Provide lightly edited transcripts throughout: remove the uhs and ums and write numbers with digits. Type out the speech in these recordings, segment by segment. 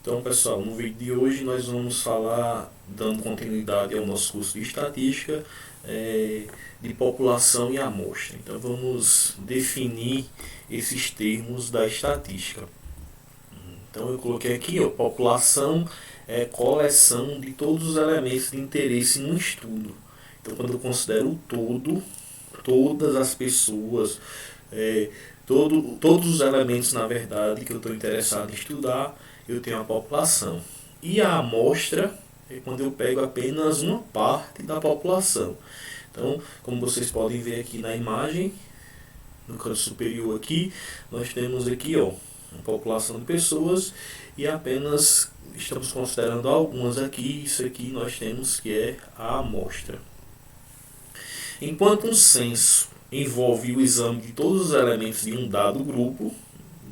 Então, pessoal, no vídeo de hoje nós vamos falar, dando continuidade ao nosso curso de estatística, de população e amostra. Então, vamos definir esses termos da estatística. Então, eu coloquei aqui, população é coleção de todos os elementos de interesse no estudo. Então, quando eu considero o todo, todas as pessoas, todos os elementos, na verdade, que eu estou interessado em estudar, eu tenho a população. E a amostra é quando eu pego apenas uma parte da população. Então, como vocês podem ver aqui na imagem, no canto superior aqui, nós temos aqui uma população de pessoas e apenas estamos considerando algumas aqui. Isso aqui nós temos que é a amostra. Enquanto um censo envolve o exame de todos os elementos de um dado grupo,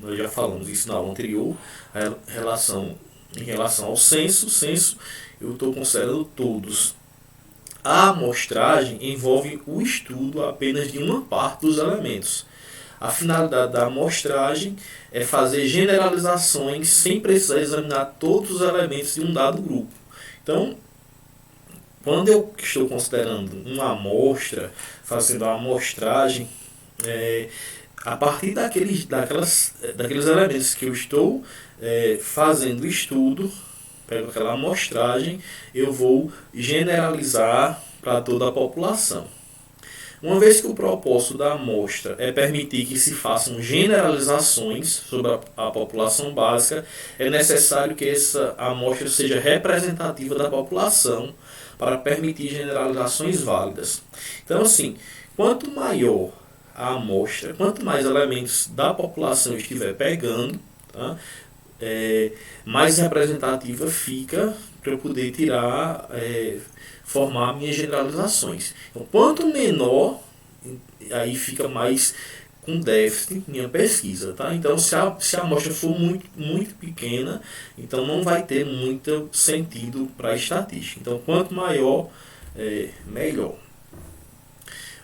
nós já falamos isso na aula anterior, em relação ao censo eu estou considerando todos. A amostragem envolve o estudo apenas de uma parte dos elementos. A finalidade da amostragem é fazer generalizações sem precisar examinar todos os elementos de um dado grupo. Então, quando eu estou considerando uma amostra, fazendo a amostragem, a partir daqueles elementos que eu estou fazendo o estudo, pego aquela amostragem, eu vou generalizar para toda a população. Uma vez que o propósito da amostra é permitir que se façam generalizações sobre a população básica, é necessário que essa amostra seja representativa da população para permitir generalizações válidas. Então, assim, quanto maior a amostra, quanto mais elementos da população eu estiver pegando, tá? Mais representativa fica para eu poder tirar, formar minhas generalizações. Então, quanto menor, aí fica mais com déficit minha pesquisa, tá? Então, se a amostra for muito pequena, então não vai ter muito sentido para a estatística. Então, quanto maior, melhor.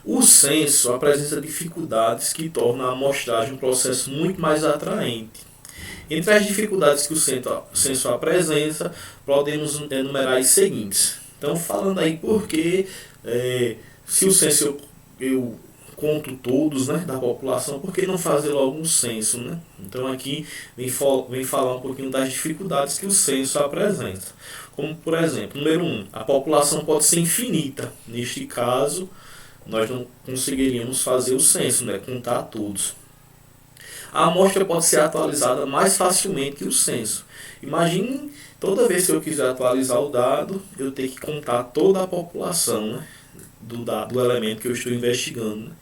O censo apresenta dificuldades que tornam a amostragem um processo muito mais atraente. Entre as dificuldades que o censo apresenta, podemos enumerar as seguintes. Então, falando aí porque se o censo eu conto todos, né, da população, por que não fazer logo um censo, né? Então, aqui vem falar um pouquinho das dificuldades que o censo apresenta. Como, por exemplo, número 1, a população pode ser infinita. Neste caso, nós não conseguiríamos fazer o censo, né, contar todos. A amostra pode ser atualizada mais facilmente que o censo. Imagine, toda vez que eu quiser atualizar o dado, eu ter que contar toda a população, né, do elemento que eu estou investigando. Né.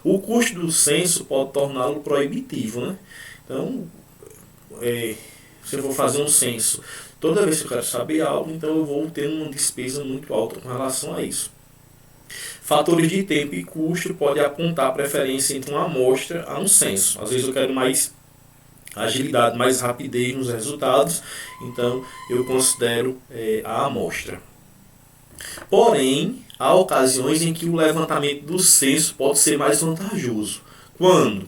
O custo do censo pode torná-lo proibitivo. Né. Então, se eu vou fazer um censo, toda vez que eu quero saber algo, então eu vou ter uma despesa muito alta com relação a isso. Fatores de tempo e custo podem apontar a preferência entre uma amostra a um censo. Às vezes eu quero mais agilidade, mais rapidez nos resultados, então eu considero a amostra. Porém, há ocasiões em que o levantamento do censo pode ser mais vantajoso. Quando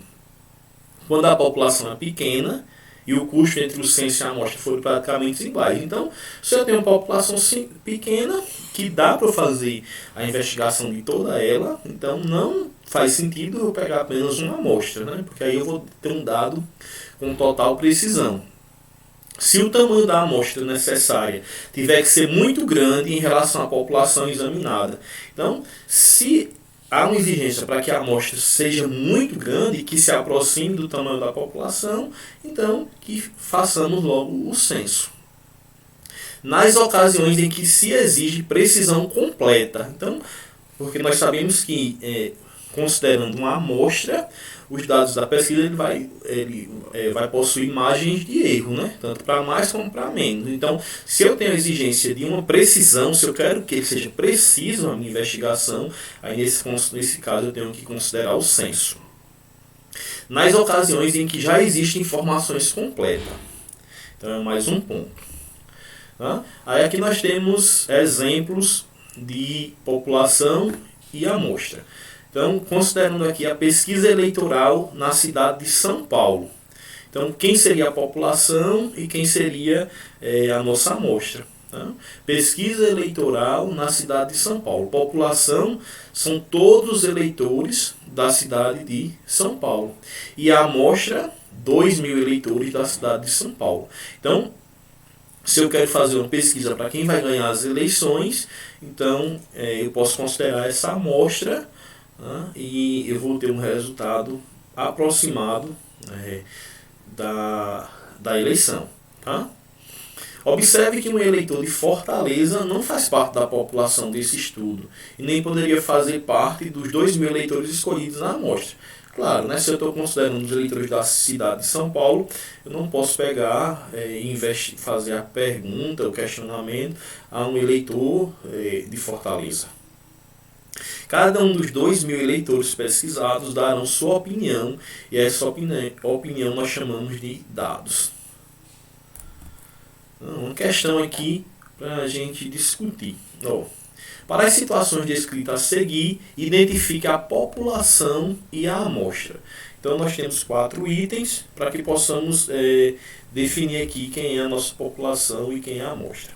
a população é pequena e o custo entre o censo e a amostra foram praticamente iguais. Então, se eu tenho uma população pequena, que dá para fazer a investigação de toda ela, então não faz sentido eu pegar apenas uma amostra, né? Porque aí eu vou ter um dado com total precisão. Se o tamanho da amostra necessária tiver que ser muito grande em relação à população examinada, então, se há uma exigência para que a amostra seja muito grande, que se aproxime do tamanho da população, então que façamos logo o censo. Nas ocasiões em que se exige precisão completa, então, porque nós sabemos que, considerando uma amostra, os dados da pesquisa ele vai possuir margens de erro, né? Tanto para mais como para menos. Então, se eu tenho a exigência de uma precisão, se eu quero que ele seja preciso a minha investigação, aí nesse caso eu tenho que considerar o censo. Nas ocasiões em que já existem informações completas. Então, é mais um ponto. Tá? Aí aqui nós temos exemplos de população e amostra. Então, considerando aqui a pesquisa eleitoral na cidade de São Paulo. Então, quem seria a população e quem seria a nossa amostra? Tá? Pesquisa eleitoral na cidade de São Paulo. População são todos os eleitores da cidade de São Paulo. E a amostra, 2.000 eleitores da cidade de São Paulo. Então, se eu quero fazer uma pesquisa para quem vai ganhar as eleições, então eu posso considerar essa amostra, né, e eu vou ter um resultado aproximado da eleição. Tá? Observe que um eleitor de Fortaleza não faz parte da população desse estudo e nem poderia fazer parte dos 2.000 eleitores escolhidos na amostra. Claro, né, se eu estou considerando os eleitores da cidade de São Paulo, eu não posso pegar e fazer a pergunta, o questionamento a um eleitor de Fortaleza. Cada um dos 2.000 eleitores pesquisados darão sua opinião e essa opinião nós chamamos de dados. Uma questão aqui para a gente discutir. Para as situações descritas a seguir, identifique a população e a amostra. Então, nós temos 4 itens para que possamos definir aqui quem é a nossa população e quem é a amostra.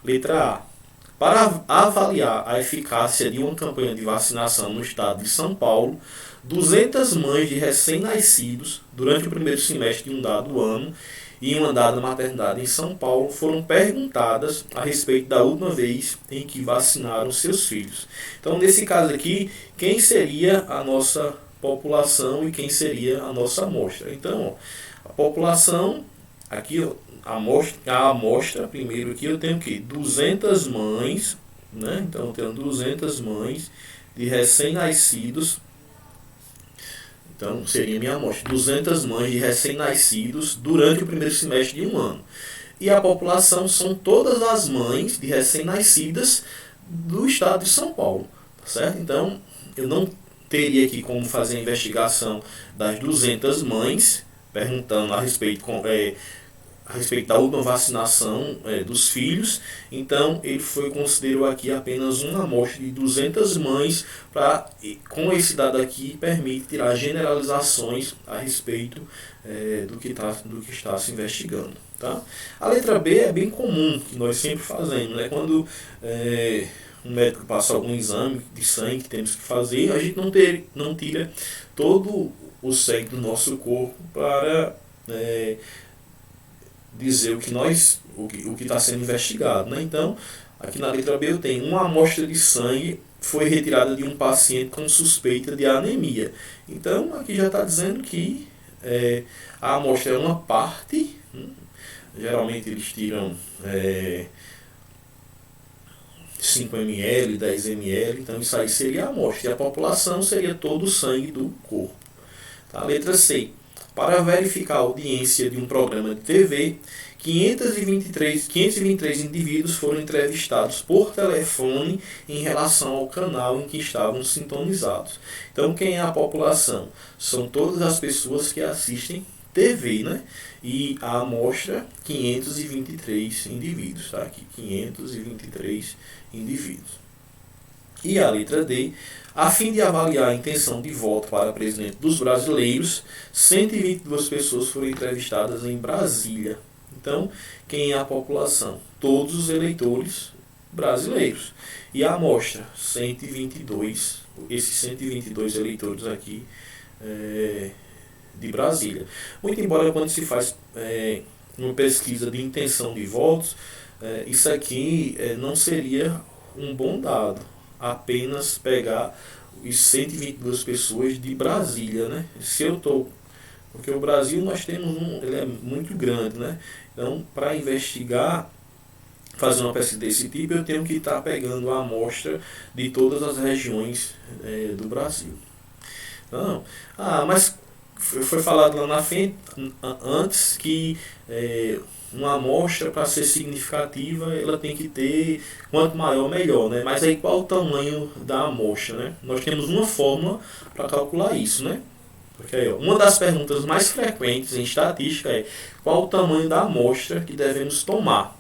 Letra A. Para avaliar a eficácia de uma campanha de vacinação no estado de São Paulo, 200 mães de recém-nascidos, durante o primeiro semestre de um dado ano, e uma dada maternidade em São Paulo foram perguntadas a respeito da última vez em que vacinaram seus filhos. Então, nesse caso aqui, quem seria a nossa população e quem seria a nossa amostra? Então, a população, aqui a amostra, primeiro aqui eu tenho que 200 mães, né? Então eu tenho 200 mães de recém-nascidos. Então, seria minha amostra, 200 mães de recém-nascidos durante o primeiro semestre de um ano. E a população são todas as mães de recém-nascidas do estado de São Paulo. Tá certo? Então, eu não teria aqui como fazer a investigação das 200 mães, perguntando a respeito da última vacinação dos filhos. Então, ele considerou aqui apenas uma amostra de 200 mães, com esse dado aqui, permite tirar generalizações a respeito do que está se investigando. Tá? A letra B é bem comum, que nós sempre fazemos, né? Quando um médico passa algum exame de sangue que temos que fazer, a gente não tira todo o sangue do nosso corpo para dizer o que está sendo investigado, né? Então, aqui na letra B eu tenho uma amostra de sangue foi retirada de um paciente com suspeita de anemia. Então, aqui já está dizendo que a amostra é uma parte, geralmente eles tiram 5 ml, 10 ml, então isso aí seria a amostra. E a população seria todo o sangue do corpo. Tá? Letra C. Para verificar a audiência de um programa de TV, 523 indivíduos foram entrevistados por telefone em relação ao canal em que estavam sintonizados. Então, quem é a população? São todas as pessoas que assistem TV, né? E a amostra, 523 indivíduos. Tá? Aqui, 523 indivíduos. E a letra D, a fim de avaliar a intenção de voto para presidente dos brasileiros, 122 pessoas foram entrevistadas em Brasília. Então, quem é a população? Todos os eleitores brasileiros. E a amostra, 122, esses 122 eleitores aqui de Brasília. Muito embora quando se faz uma pesquisa de intenção de votos, isso aqui não seria um bom dado. Apenas pegar os 122 pessoas de Brasília, né? Porque o Brasil nós temos ele é muito grande, né? Então, para investigar, fazer uma pesquisa desse tipo, eu tenho que estar pegando a amostra de todas as regiões do Brasil. Então, mas foi falado lá na frente, antes, que uma amostra, para ser significativa, ela tem que ter, quanto maior, melhor, né? Mas aí qual o tamanho da amostra, né? Nós temos uma fórmula para calcular isso, né? Porque aí, uma das perguntas mais frequentes em estatística é qual o tamanho da amostra que devemos tomar.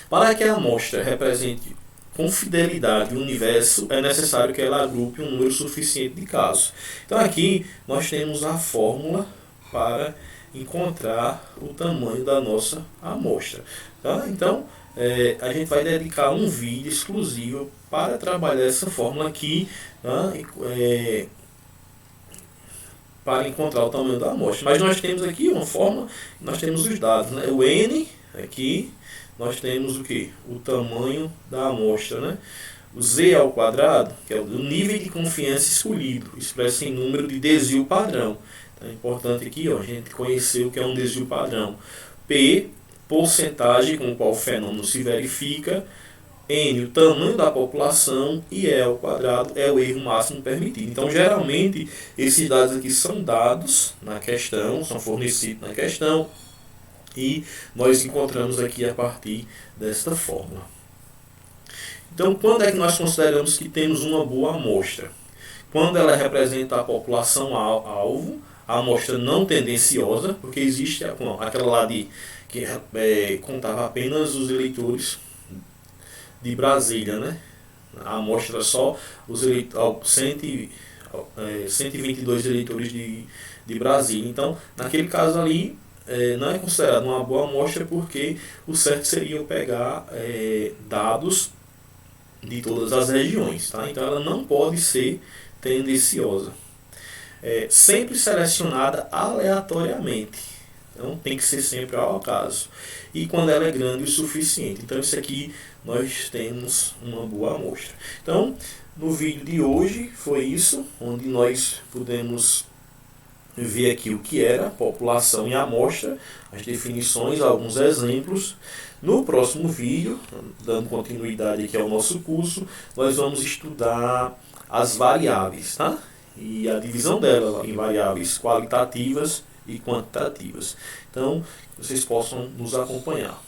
Para que a amostra represente com fidelidade o universo, é necessário que ela agrupe um número suficiente de casos. Então aqui nós temos a fórmula para encontrar o tamanho da nossa amostra. Tá? Então, a gente vai dedicar um vídeo exclusivo para trabalhar essa fórmula aqui, tá? Para encontrar o tamanho da amostra. Mas nós temos aqui uma forma, nós temos os dados, né? O N aqui, nós temos o que? O tamanho da amostra, né? O Z ao quadrado, que é o nível de confiança escolhido, expresso em número de desvio padrão. Então é importante aqui, ó, a gente conhecer o que é um desvio padrão. P, porcentagem com qual o fenômeno se verifica. N, o tamanho da população, e E ao quadrado é o erro máximo permitido. Então, geralmente, esses dados aqui são dados na questão, são fornecidos na questão, e nós encontramos aqui a partir desta fórmula. Então, quando é que nós consideramos que temos uma boa amostra? Quando ela representa a população alvo, a amostra não tendenciosa, porque existe aquela lá que contava apenas os eleitores de Brasília, né? A amostra só os 122 eleitores de Brasília. Então, naquele caso ali, não é considerado uma boa amostra, porque o certo seria eu pegar dados de todas as regiões. Tá? Então, ela não pode ser tendenciosa. Sempre selecionada aleatoriamente. Então tem que ser sempre ao acaso. E quando ela é grande o suficiente. Então isso aqui nós temos uma boa amostra. Então no vídeo de hoje foi isso, onde nós pudemos ver aqui o que era população e amostra, as definições, alguns exemplos. No próximo vídeo, dando continuidade aqui ao nosso curso, nós vamos estudar as variáveis, tá? E a divisão dela em variáveis qualitativas e quantitativas. Então, vocês possam nos acompanhar.